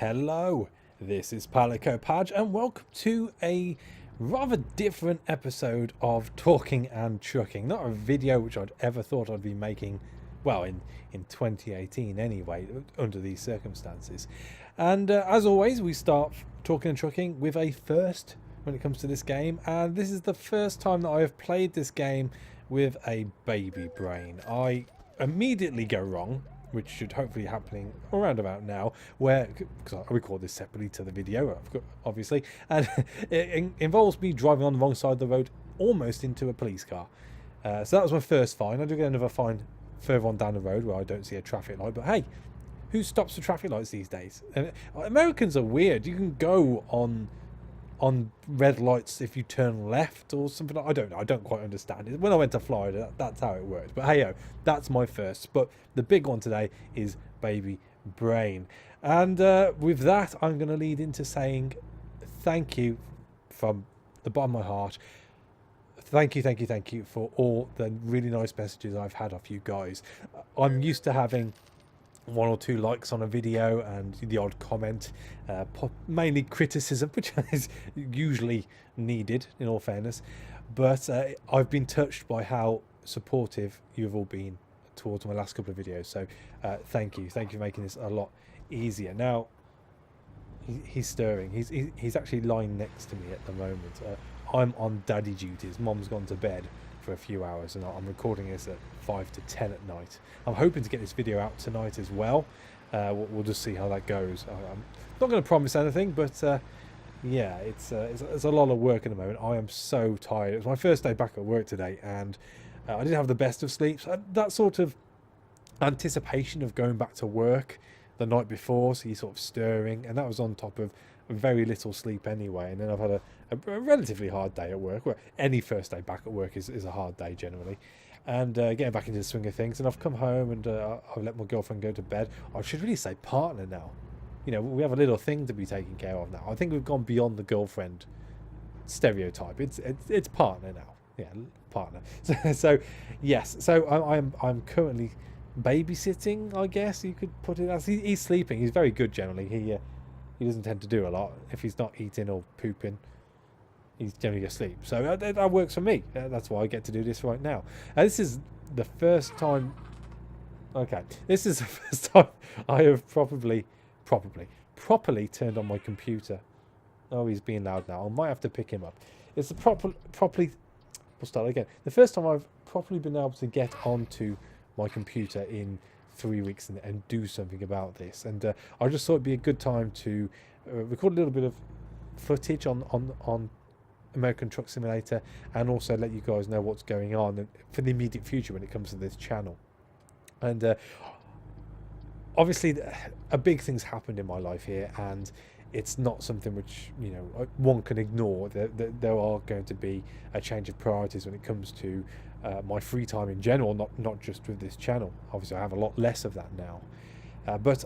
Hello, this is PalicoPadge and welcome to a rather different episode of Talking and Trucking. Not a video which I'd ever thought I'd be making, well, in 2018 anyway, under these circumstances. And as always, we start Talking and Trucking with a first when it comes to this game. And this is the first time that I have played this game with a baby brain. I immediately go wrong, which should hopefully be happening around about now, where, because I record this separately to the video, obviously, and it involves me driving on the wrong side of the road, almost into a police car. So that was my first fine. I do get another fine further on down the road where I don't see a traffic light, but hey, who stops for traffic lights these days? Americans are weird. You can go on red lights if you turn left or something. I don't know. I don't quite understand it. When I went to Florida, that's how it worked. But hey, that's my first. But the big one today is baby brain. And with that, I'm going to lead into saying thank you from the bottom of my heart. Thank you for all the really nice messages I've had off you guys. I'm used to having one or two likes on a video and the odd comment, mainly criticism, which is usually needed in all fairness, but I've been touched by how supportive you've all been towards my last couple of videos, so thank you for making this a lot easier. Now he's stirring. He's actually lying next to me at the moment. I'm on daddy duties. Mom's gone to bed for a few hours and I'm recording this at 5 to 10 at night. I'm hoping to get this video out tonight as well. We'll just see how that goes. I'm not going to promise anything, but yeah, it's a lot of work at the moment. I am so tired. It was my first day back at work today and I didn't have the best of sleeps. That sort of anticipation of going back to work the night before, so you're sort of stirring, and that was on top of very little sleep anyway. And then I've had a relatively hard day at work. Well, any first day back at work is a hard day generally, and getting back into the swing of things. And I've come home and I've let my girlfriend go to bed. I should really say partner now. You know, we have a little thing to be taken care of now. I think we've gone beyond the girlfriend stereotype. It's partner now. Yeah, partner. So yes. So I'm currently babysitting, I guess you could put it as. He's sleeping. He's very good generally. He doesn't tend to do a lot. If he's not eating or pooping, he's generally asleep. So that works for me. That's why I get to do this right now. This is the first time. Okay, this is the first time I have properly turned on my computer. Oh, he's being loud now. I might have to pick him up. It's the properly. We'll start again. The first time I've properly been able to get onto my computer in 3 weeks and do something about this, and I just thought it'd be a good time to record a little bit of footage on American Truck Simulator, and also let you guys know what's going on for the immediate future when it comes to this channel. And obviously a big thing's happened in my life here, and it's not something which, you know, one can ignore. There are going to be a change of priorities when it comes to my free time in general, not just with this channel. Obviously I have a lot less of that now, but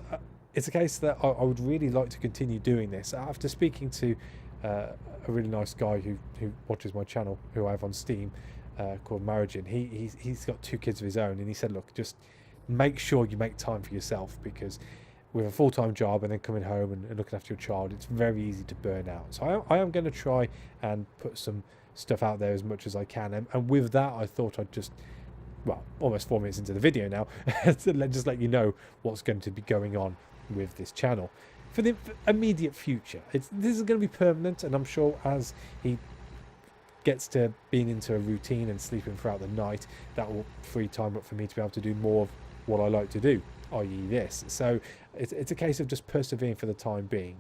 it's a case that I would really like to continue doing this. After speaking to a really nice guy who watches my channel, who I have on Steam, called Marigin, he's got 2 kids of his own, and he said, look, just make sure you make time for yourself, because with a full-time job and then coming home and looking after your child, it's very easy to burn out. So I am going to try and put some stuff out there as much as I can, and with that I thought I'd just, well, almost 4 minutes into the video now, just let you know what's going to be going on with this channel for the immediate future. This is going to be permanent, and I'm sure as he gets to being into a routine and sleeping throughout the night, that will free time up for me to be able to do more of what I like to do, i.e. this. So it's a case of just persevering for the time being.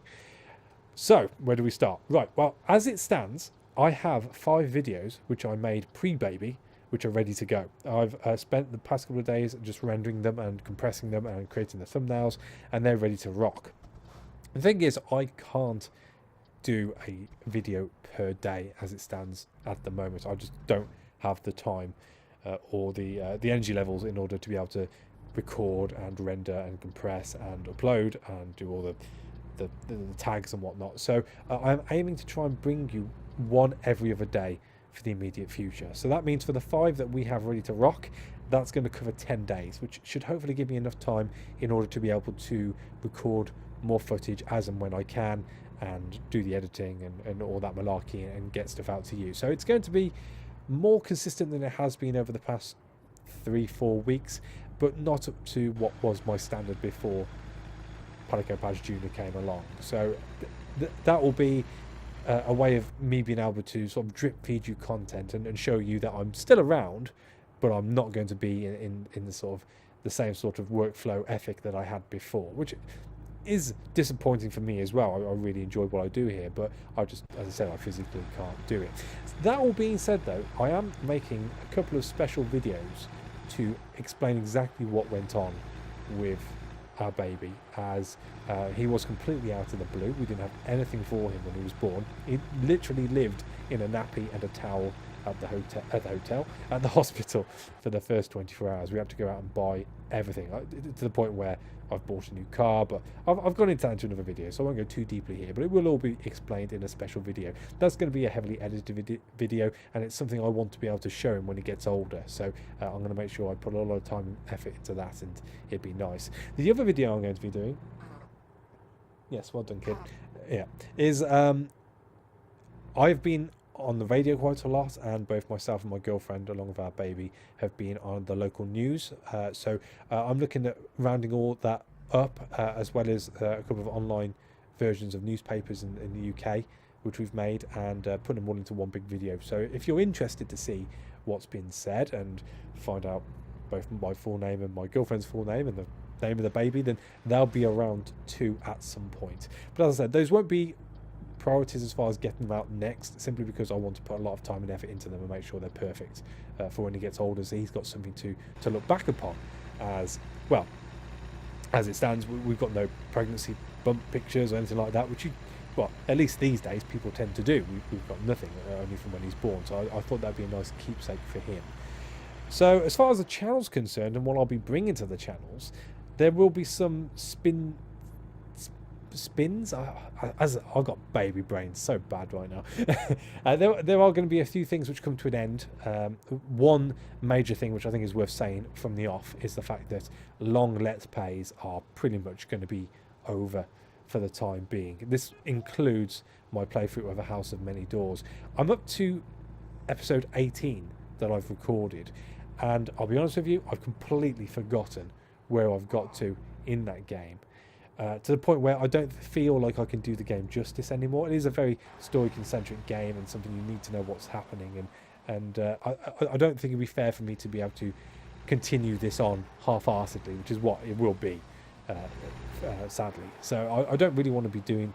So where do we start? Right, well, as it stands, I have 5 videos which I made pre-baby, which are ready to go. I've spent the past couple of days just rendering them and compressing them and creating the thumbnails, and they're ready to rock. The thing is, I can't do a video per day as it stands at the moment. I just don't have the time or the energy levels in order to be able to record and render and compress and upload and do all the tags and whatnot. So I'm aiming to try and bring you one every other day for the immediate future. So that means for the 5 that we have ready to rock, that's going to cover 10 days, which should hopefully give me enough time in order to be able to record more footage as and when I can, and do the editing and all that malarkey and get stuff out to you. So it's going to be more consistent than it has been over the past 3-4 weeks, but not up to what was my standard before PalicoPadge Junior came along. So that will be a way of me being able to sort of drip feed you content and show you that I'm still around, but I'm not going to be in the sort of the same sort of workflow ethic that I had before, which is disappointing for me as well. I really enjoy what I do here, but I just, as I said, I physically can't do it. That all being said though, I am making a couple of special videos to explain exactly what went on with our baby, as he was completely out of the blue. We didn't have anything for him when he was born. He literally lived in a nappy and a towel at the hospital for the first 24 hours. We had to go out and buy everything, to the point where I've bought a new car, but I've gone into that into another video, so I won't go too deeply here, but it will all be explained in a special video. That's going to be a heavily edited video, and it's something I want to be able to show him when he gets older, so I'm going to make sure I put a lot of time and effort into that, and it'd be nice. The other video I'm going to be doing, yes, well done kid, yeah, is I've been on the radio quite a lot, and both myself and my girlfriend, along with our baby, have been on the local news. So I'm looking at rounding all that up, as well as a couple of online versions of newspapers in the UK, which we've made, and putting them all into one big video. So if you're interested to see what's been said and find out both my full name and my girlfriend's full name and the name of the baby, then they'll be around too at some point. But as I said, those won't be priorities as far as getting them out next, simply because I want to put a lot of time and effort into them and make sure they're perfect for when he gets older, so he's got something to look back upon. As well, as it stands, we've got no pregnancy bump pictures or anything like that, which well, at least these days people tend to do. We've got nothing, only from when he's born, so I thought that'd be a nice keepsake for him. So as far as the channel's concerned, and what I'll be bringing to the channels, there will be some spins. As I've got baby brains so bad right now. There are going to be a few things which come to an end. One major thing which I think is worth saying from the off is the fact that long let's plays are pretty much going to be over for the time being. This includes my playthrough of A House of Many Doors. I'm up to episode 18 that I've recorded, and I'll be honest with you, I've completely forgotten where I've got to in that game. To the point where I don't feel like I can do the game justice anymore. It is a very story-concentric game and something you need to know what's happening, and I don't think it'd be fair for me to be able to continue this on half-heartedly, which is what it will be, sadly. So I don't really want to be doing,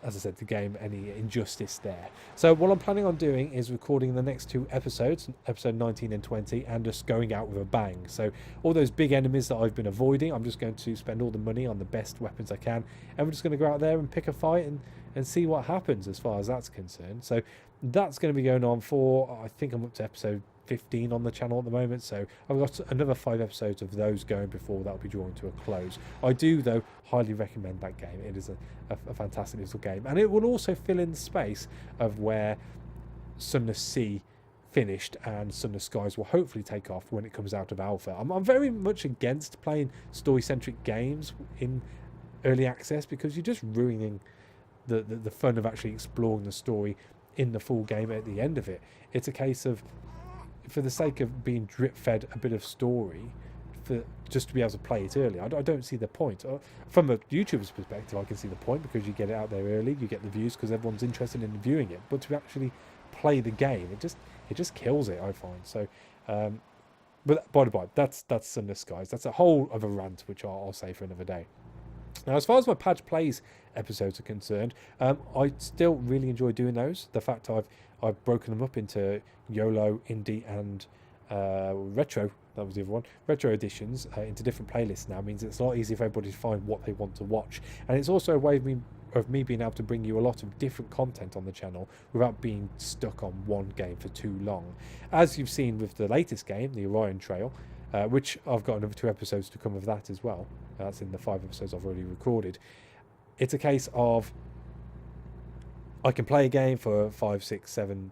as I said, the game any injustice there. So what I'm planning on doing is recording the next 2 episodes, episode 19 and 20, and just going out with a bang. So all those big enemies that I've been avoiding, I'm just going to spend all the money on the best weapons I can, and we're just going to go out there and pick a fight and see what happens as far as that's concerned. So that's going to be going on for, I think I'm up to episode 15 on the channel at the moment, so I've got another 5 episodes of those going before that'll be drawing to a close. I do though highly recommend that game. It is a fantastic little game, and it will also fill in the space of where Sunless Sea finished and Sunless Skies will hopefully take off when it comes out of alpha. I'm very much against playing story-centric games in early access, because you're just ruining the fun of actually exploring the story in the full game at the end of it. It's a case of, for the sake of being drip-fed a bit of story, just to be able to play it early, I don't see the point. From a YouTuber's perspective, I can see the point, because you get it out there early, you get the views because everyone's interested in viewing it. But to actually play the game, it just kills it, I find. So, but by the by, that's Sunless Skies. That's a whole other rant, which I'll say for another day. Now, as far as my Padge Plays episodes are concerned, I still really enjoy doing those. The fact I've broken them up into YOLO, Indie, and Retro, that was the other one, Retro editions into different playlists now means it's a lot easier for everybody to find what they want to watch. And it's also a way of me being able to bring you a lot of different content on the channel without being stuck on one game for too long. As you've seen with the latest game, the Orion Trail, which I've got another 2 episodes to come of that as well. That's in the 5 episodes I've already recorded. It's a case of I can play a game for 5, 6, 7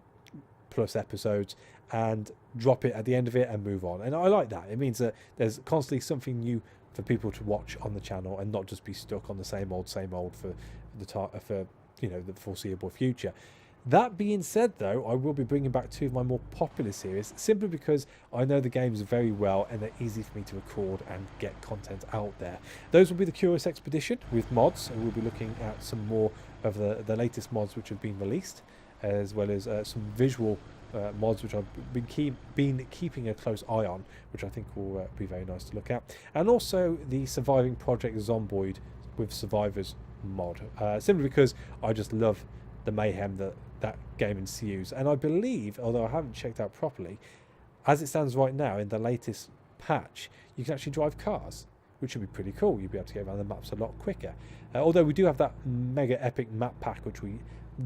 plus episodes and drop it at the end of it and move on. And I like that. It means that there's constantly something new for people to watch on the channel and not just be stuck on the same old for the the foreseeable future. That being said, though, I will be bringing back 2 of my more popular series simply because I know the games very well and they're easy for me to record and get content out there. Those will be the Curious Expedition with mods, and we'll be looking at some more of the latest mods which have been released, as well as some visual mods which I've been keeping a close eye on, which I think will be very nice to look at. And also the Surviving Project Zomboid with Survivors mod, simply because I just love the mayhem that game ensues. And I believe, although I haven't checked out properly, as it stands right now in the latest patch, you can actually drive cars, which should be pretty cool. You'll be able to get around the maps a lot quicker. Although we do have that mega epic map pack, which we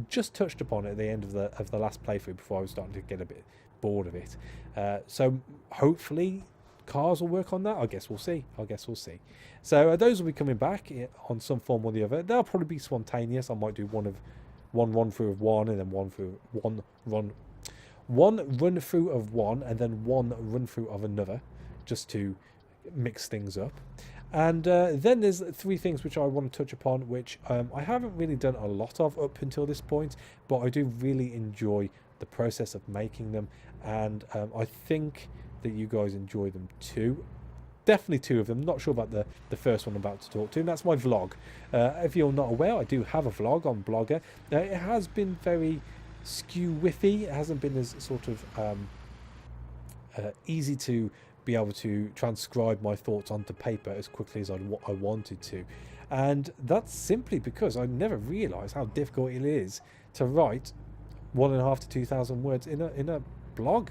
just touched upon at the end of the last playthrough before I was starting to get a bit bored of it. So hopefully cars will work on that. I guess we'll see. So those will be coming back on some form or the other. They'll probably be spontaneous. I might do one run through of one, and then one run through of one, and then one run through of another, just to mix things up. And then there's 3 things which I want to touch upon, which I haven't really done a lot of up until this point, but I do really enjoy the process of making them, and I think that you guys enjoy them too. Definitely 2 of them. Not sure about the first one I'm about to talk to, and that's my vlog. If you're not aware, I do have a vlog on Blogger. It has been very skew-whiffy. It hasn't been as sort of easy to be able to transcribe my thoughts onto paper as quickly as I wanted to. And that's simply because I never realised how difficult it is to write 1.5 to 2,000 words in a blog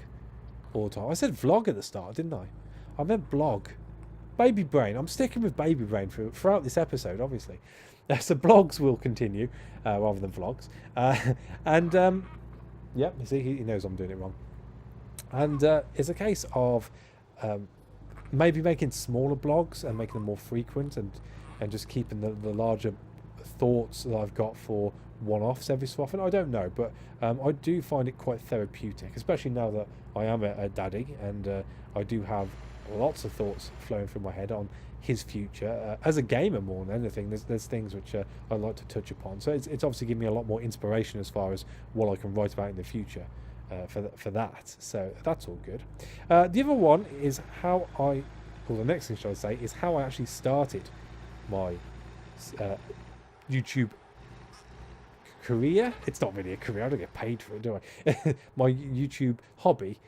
all the time. I said vlog at the start, didn't I? I meant blog. Baby brain. I'm sticking with baby brain throughout this episode, obviously. So blogs will continue rather than vlogs. Yeah, you see, he knows I'm doing it wrong. And it's a case of maybe making smaller blogs and making them more frequent, and just keeping the larger thoughts that I've got for one-offs every so often. I don't know, but I do find it quite therapeutic, especially now that I am a daddy, and I do have lots of thoughts flowing through my head on his future. As a gamer more than anything, there's things which I like to touch upon. So it's obviously given me a lot more inspiration as far as what I can write about in the future for that. So that's all good. The other one is the next thing should I say, is how I actually started my YouTube career. It's not really a career, I don't get paid for it, do I? My YouTube hobby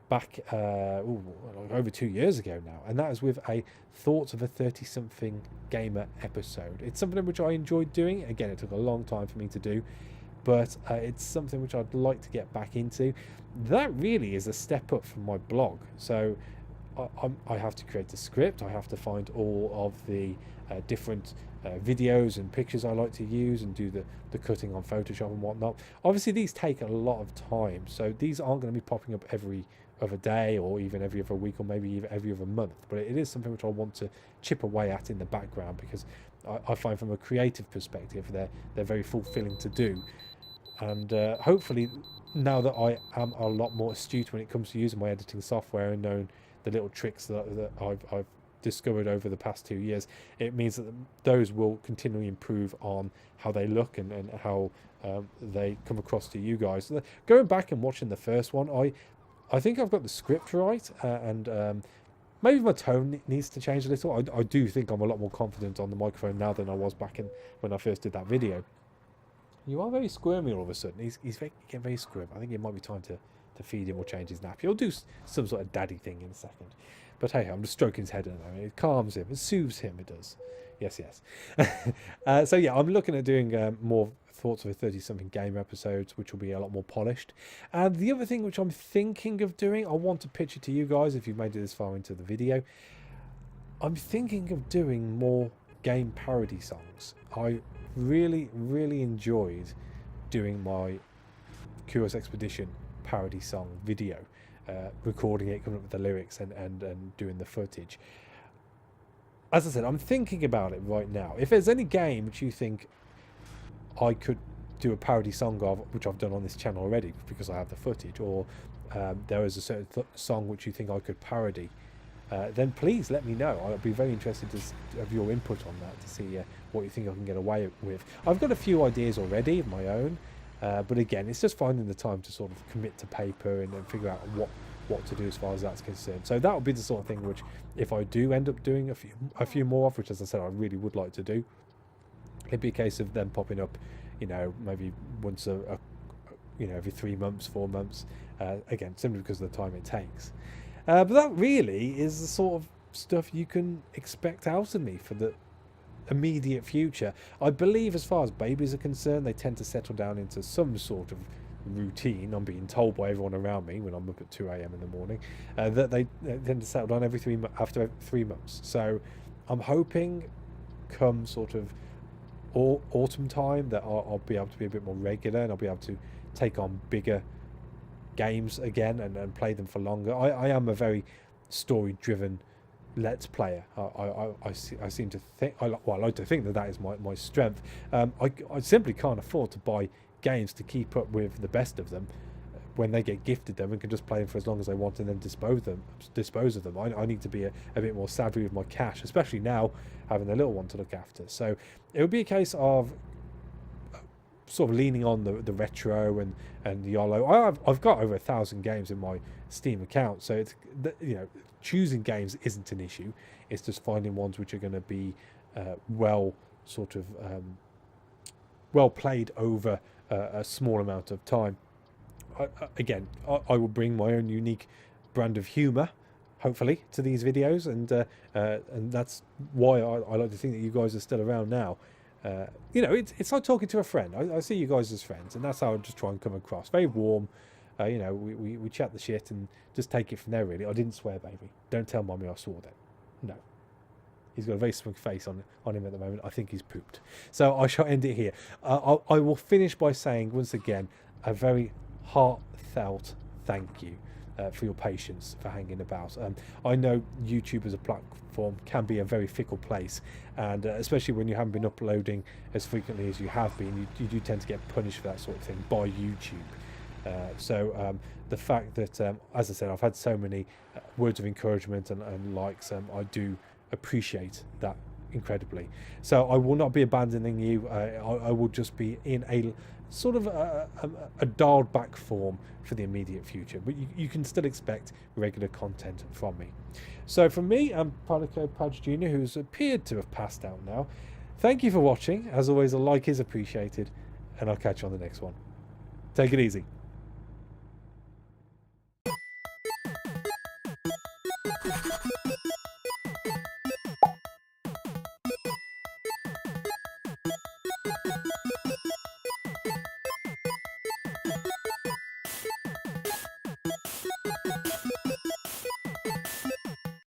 back over 2 years ago now, and that is with a Thoughts of a 30-something Gamer episode. It's something which I enjoyed doing. Again, it took a long time for me to do, but it's something which I'd like to get back into. That really is a step up from my blog. So I have to create the script, I have to find all of the different videos and pictures I like to use, and do the cutting on Photoshop and whatnot. Obviously these take a lot of time, so these aren't going to be popping up every other day, or even every other week, or maybe even every other month, but it is something which I want to chip away at in the background, because I find from a creative perspective they're very fulfilling to do. And hopefully now that I am a lot more astute when it comes to using my editing software and knowing the little tricks that I've discovered over the past 2 years, it means that those will continually improve on how they look and how they come across to you guys. Going back and watching the first one, I think I've got the script right, and maybe my tone needs to change a little. I do think I'm a lot more confident on the microphone now than I was back when I first did that video. You are very squirmy all of a sudden. He's getting very squirmy. I think it might be time to feed him or change his nappy. He'll do some sort of daddy thing in a second. But hey, I'm just stroking his head at the moment. It calms him. It soothes him. It does. Yes. So yeah, I'm looking at doing more Thoughts of a 30-something Gamer episodes, which will be a lot more polished. And the other thing which I'm thinking of doing, I want to pitch it to you guys if you've made it this far into the video. I'm thinking of doing more game parody songs. I really enjoyed doing my Curious Expedition parody song video, recording it, coming up with the lyrics, and doing the footage. As I said, I'm thinking about it right now. If there's any game which you think I could do a parody song of, which I've done on this channel already because I have the footage, or there is a certain song which you think I could parody, then please let me know. I'd be very interested to have your input on that, to see what you think I can get away with. I've got a few ideas already of my own, but again, it's just finding the time to sort of commit to paper and figure out what to do as far as that's concerned. So that would be the sort of thing which, if I do end up doing a few more of, which as I said I really would like to do, it'd be a case of them popping up, you know, maybe once every 3 months, 4 months, again, simply because of the time it takes. But that really is the sort of stuff you can expect out of me for the immediate future. I believe as far as babies are concerned, they tend to settle down into some sort of routine. I'm being told by everyone around me when I'm up at 2 a.m. in the morning that they tend to settle down after 3 months. So I'm hoping come sort of autumn time that I'll be able to be a bit more regular, and I'll be able to take on bigger games again and play them for longer. I am a very story driven let's player. I seem to think, I like to think that is my strength. I simply can't afford to buy games to keep up with the best of them when they get gifted them, and can just play them for as long as they want and then dispose of them. I need to be a bit more savvy with my cash, especially now having a little one to look after. So it would be a case of sort of leaning on the retro and the YOLO. I've got over 1,000 games in my Steam account, so it's, you know, choosing games isn't an issue. It's just finding ones which are going to be well played over a small amount of time. I will bring my own unique brand of humour, hopefully, to these videos, and that's why I like to think that you guys are still around now. You know, it's like talking to a friend. I see you guys as friends, and that's how I just try and come across. Very warm. You know, we chat the shit and just take it from there, really. I didn't swear, baby. Don't tell Mummy I swore then. No. He's got a very smug face on him at the moment. I think he's pooped. So I shall end it here. I will finish by saying, once again, a very heartfelt thank you for your patience, for hanging about. I know YouTube as a platform can be a very fickle place, and especially when you haven't been uploading as frequently as you have been, you do tend to get punished for that sort of thing by YouTube. So the fact that, as I said, I've had so many words of encouragement and likes, I do appreciate that incredibly. So I will not be abandoning you. I will just be in a sort of a dialed back form for the immediate future, but you can still expect regular content from me. So from me, I'm PalicoPadge Jr., who's appeared to have passed out now. Thank you for watching. As always, a like is appreciated, and I'll catch you on the next one. Take it easy.